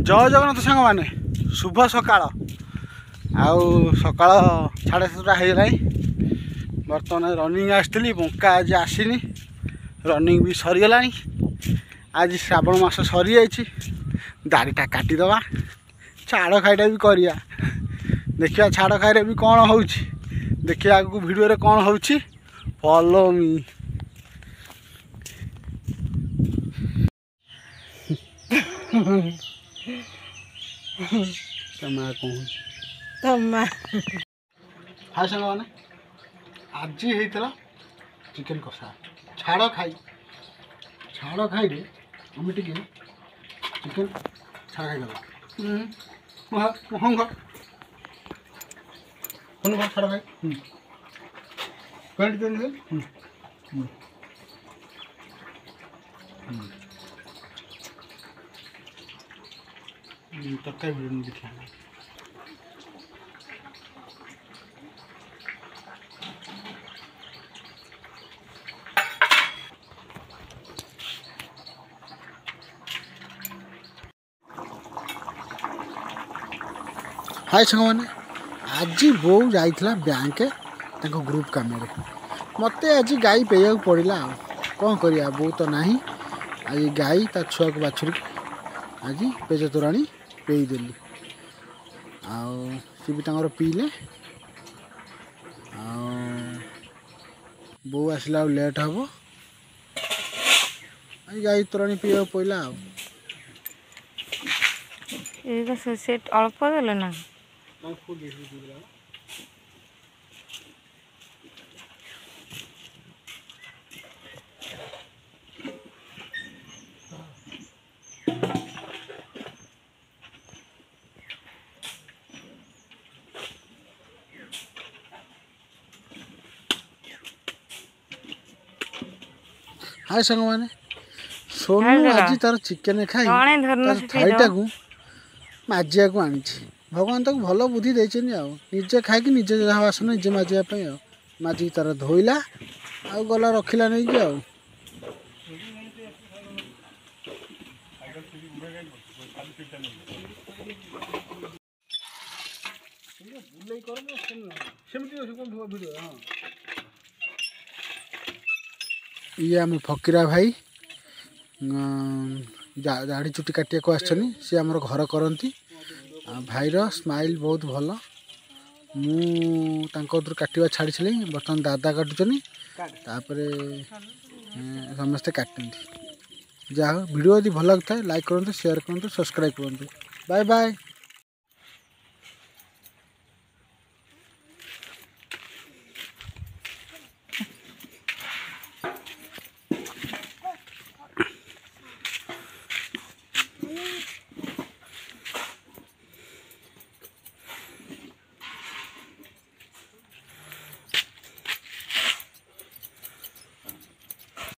जय जगन्नाथ सांग मैंने शुभ सकाळ आउ सकाळ 7:30 हो बर्तमान रनिंग आसती बंका आज आसनी रनिंग भी सरीगला आज श्रावण मास सरी जाइए दाढ़ीटा काटिदवा छाड़ खाईटा भी करिया देखिया छाड़ खाई भी कौन हो देखिए आगू वीडियो रे कौन हो फॉलो मी हाय सांग मैंने आज होता चिकेन कषा छाड़ खाई रे आम टे चिकेन छाड़ खाईदे छाड़ खाई तरकारी वीडियो देखा हाय सांग मैंने आज बो जाइला बैंक ग्रुप काम मत आज गाई पेया पड़ा कौन करिया बो तो नहीं आज गाई ता छुआ को बाछुरी आज पेज तोराणी पेदेली सी भी पीले बो आसला लेट हम गाई तोराणी पीवा पड़ा अल्प देले ना हाय सांग मैंने सोनू आज तार चिकेन खाई थाईटा को मजिया को आनी भगवान तक भल बुद्धि देते निजे खाई निजे जहाँ बासन निजे मजापी मजिक तार धोला आ गला रखिला नहीं कि ये आम फकीरा भाई दाढ़ी चुटी काटिया को आसछनी सी आमर घर करती भाईर स्माइल बहुत भल मुझे काटिया छाड़ी बर्तमान दादा काटुचनी तापरे समस्ते काटती जहाँ वीडियो यदि भल लगता है लाइक करूँ शेयर करूँ सब्सक्राइब करूँ बाय बाय।